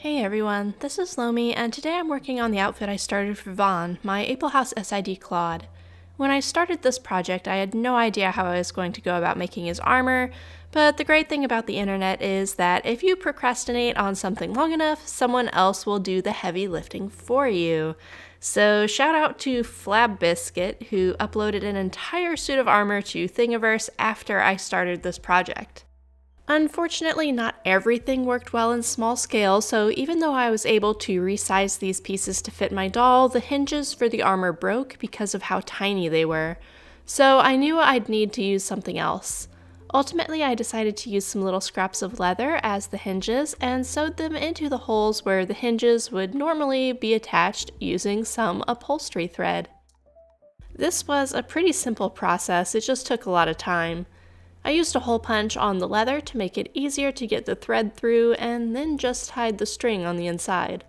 Hey everyone, this is Lomi, and today I'm working on the outfit I started for Vahn, my April House SID Claude. When I started this project, I had no idea how I was going to go about making his armor, but the great thing about the internet is that if you procrastinate on something long enough, someone else will do the heavy lifting for you. So shout out to Flabbiscuit, who uploaded an entire suit of armor to Thingiverse after I started this project. Unfortunately, not everything worked well in small scale, so even though I was able to resize these pieces to fit my doll, the hinges for the armor broke because of how tiny they were. So I knew I'd need to use something else. Ultimately, I decided to use some little scraps of leather as the hinges and sewed them into the holes where the hinges would normally be attached using some upholstery thread. This was a pretty simple process, it just took a lot of time. I used a hole punch on the leather to make it easier to get the thread through and then just tied the string on the inside.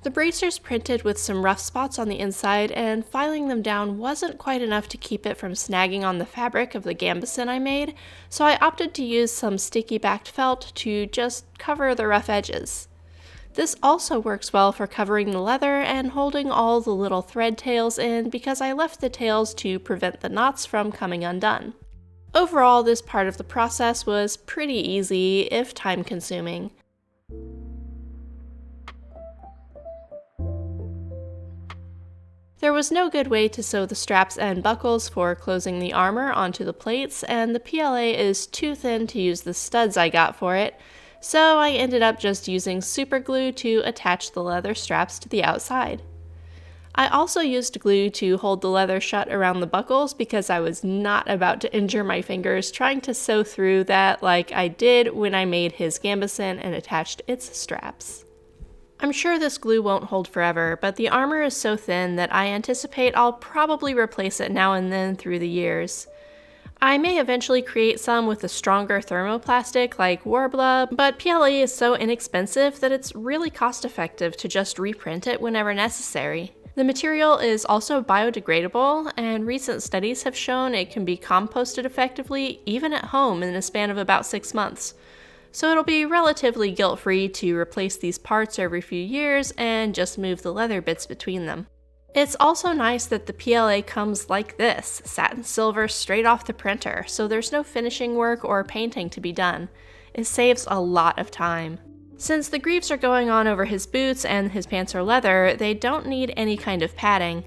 The bracers printed with some rough spots on the inside, and filing them down wasn't quite enough to keep it from snagging on the fabric of the gambeson I made, so I opted to use some sticky-backed felt to just cover the rough edges. This also works well for covering the leather and holding all the little thread tails in because I left the tails to prevent the knots from coming undone. Overall, this part of the process was pretty easy, if time-consuming. There was no good way to sew the straps and buckles for closing the armor onto the plates, and the PLA is too thin to use the studs I got for it, so I ended up just using super glue to attach the leather straps to the outside. I also used glue to hold the leather shut around the buckles because I was not about to injure my fingers trying to sew through that like I did when I made his gambeson and attached its straps. I'm sure this glue won't hold forever, but the armor is so thin that I anticipate I'll probably replace it now and then through the years. I may eventually create some with a stronger thermoplastic like wearable, but PLA is so inexpensive that it's really cost-effective to just reprint it whenever necessary. The material is also biodegradable, and recent studies have shown it can be composted effectively even at home in a span of about 6 months. So it'll be relatively guilt-free to replace these parts every few years and just move the leather bits between them. It's also nice that the PLA comes like this, satin silver straight off the printer, so there's no finishing work or painting to be done. It saves a lot of time. Since the greaves are going on over his boots and his pants are leather, they don't need any kind of padding.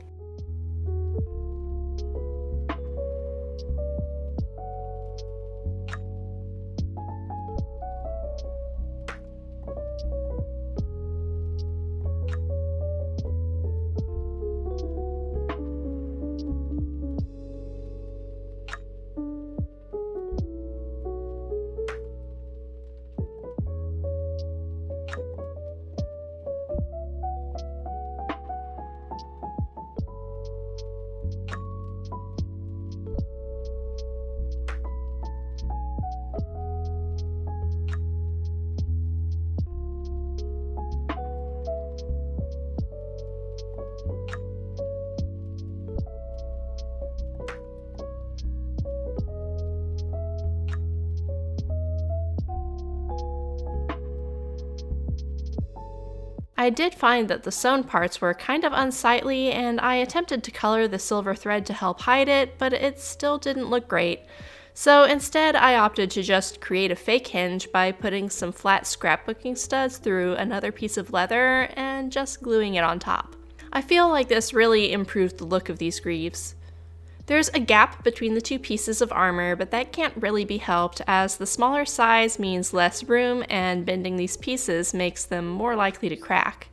I did find that the sewn parts were kind of unsightly, and I attempted to color the silver thread to help hide it, but it still didn't look great. So instead, I opted to just create a fake hinge by putting some flat scrapbooking studs through another piece of leather and just gluing it on top. I feel like this really improved the look of these greaves. There's a gap between the two pieces of armor, but that can't really be helped as the smaller size means less room and bending these pieces makes them more likely to crack.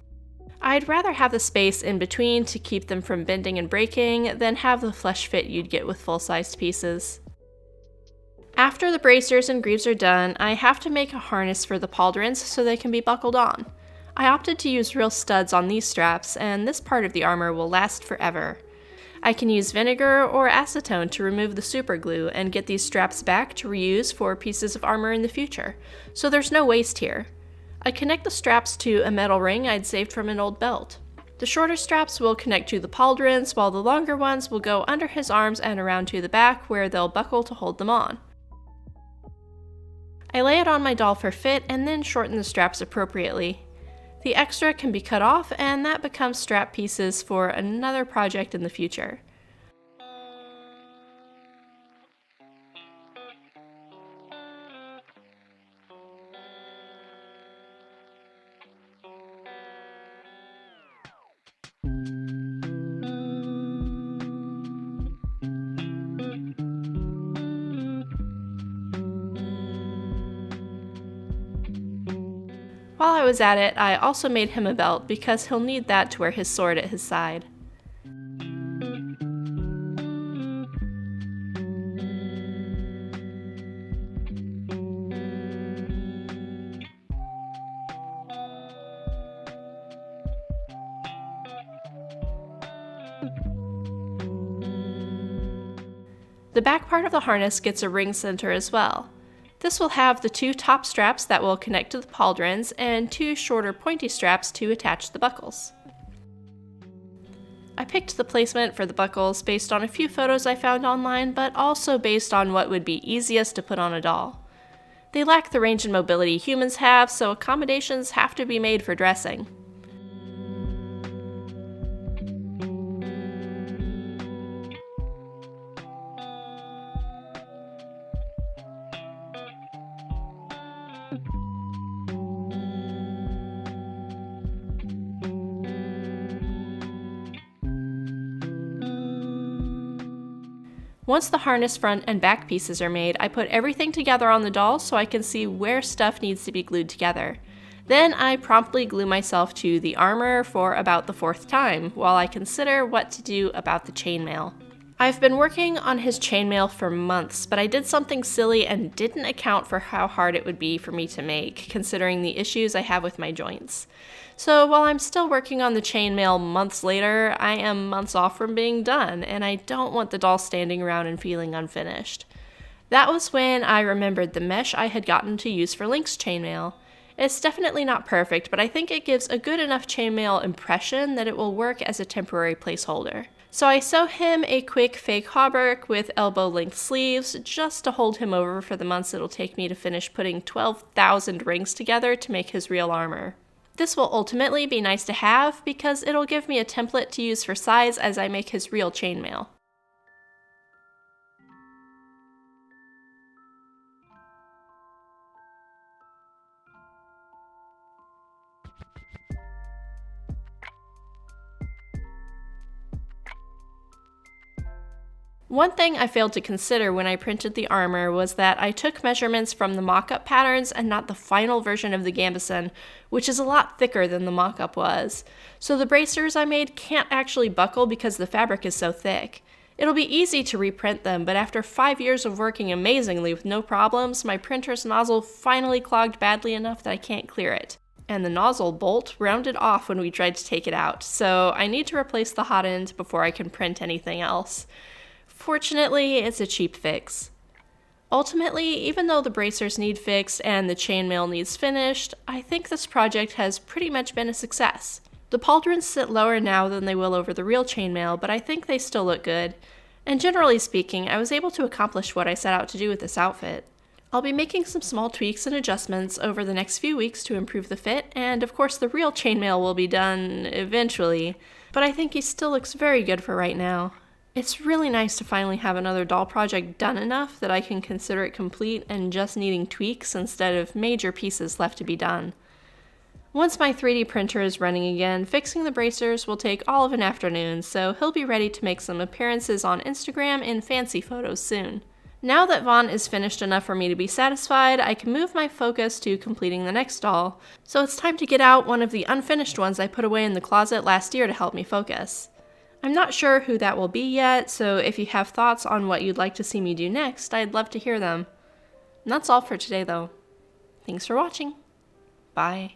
I'd rather have the space in between to keep them from bending and breaking than have the flush fit you'd get with full-sized pieces. After the bracers and greaves are done, I have to make a harness for the pauldrons so they can be buckled on. I opted to use real studs on these straps, and this part of the armor will last forever. I can use vinegar or acetone to remove the super glue and get these straps back to reuse for pieces of armor in the future, so there's no waste here. I connect the straps to a metal ring I'd saved from an old belt. The shorter straps will connect to the pauldrons, while the longer ones will go under his arms and around to the back where they'll buckle to hold them on. I lay it on my doll for fit and then shorten the straps appropriately. The extra can be cut off, and that becomes strap pieces for another project in the future. While I was at it, I also made him a belt because he'll need that to wear his sword at his side. The back part of the harness gets a ring center as well. This will have the 2 top straps that will connect to the pauldrons and 2 shorter pointy straps to attach the buckles. I picked the placement for the buckles based on a few photos I found online, but also based on what would be easiest to put on a doll. They lack the range and mobility humans have, so accommodations have to be made for dressing. Once the harness front and back pieces are made, I put everything together on the doll so I can see where stuff needs to be glued together. Then I promptly glue myself to the armor for about the 4th time, while I consider what to do about the chainmail. I've been working on his chainmail for months, but I did something silly and didn't account for how hard it would be for me to make, considering the issues I have with my joints. So while I'm still working on the chainmail months later, I am months off from being done, and I don't want the doll standing around and feeling unfinished. That was when I remembered the mesh I had gotten to use for Link's chainmail. It's definitely not perfect, but I think it gives a good enough chainmail impression that it will work as a temporary placeholder. So I sew him a quick fake hauberk with elbow-length sleeves just to hold him over for the months it'll take me to finish putting 12,000 rings together to make his real armor. This will ultimately be nice to have because it'll give me a template to use for size as I make his real chainmail. One thing I failed to consider when I printed the armor was that I took measurements from the mock-up patterns and not the final version of the gambeson, which is a lot thicker than the mock-up was. So the bracers I made can't actually buckle because the fabric is so thick. It'll be easy to reprint them, but after 5 years of working amazingly with no problems, my printer's nozzle finally clogged badly enough that I can't clear it. And the nozzle bolt rounded off when we tried to take it out, so I need to replace the hot end before I can print anything else. Fortunately, it's a cheap fix. Ultimately, even though the bracers need fixed and the chainmail needs finished, I think this project has pretty much been a success. The pauldrons sit lower now than they will over the real chainmail, but I think they still look good. And generally speaking, I was able to accomplish what I set out to do with this outfit. I'll be making some small tweaks and adjustments over the next few weeks to improve the fit, and of course the real chainmail will be done eventually, but I think he still looks very good for right now. It's really nice to finally have another doll project done enough that I can consider it complete and just needing tweaks instead of major pieces left to be done. Once my 3D printer is running again, fixing the bracers will take all of an afternoon, so he'll be ready to make some appearances on Instagram in fancy photos soon. Now that Vahn is finished enough for me to be satisfied, I can move my focus to completing the next doll, so it's time to get out one of the unfinished ones I put away in the closet last year to help me focus. I'm not sure who that will be yet, so if you have thoughts on what you'd like to see me do next, I'd love to hear them. And that's all for today though. Thanks for watching. Bye.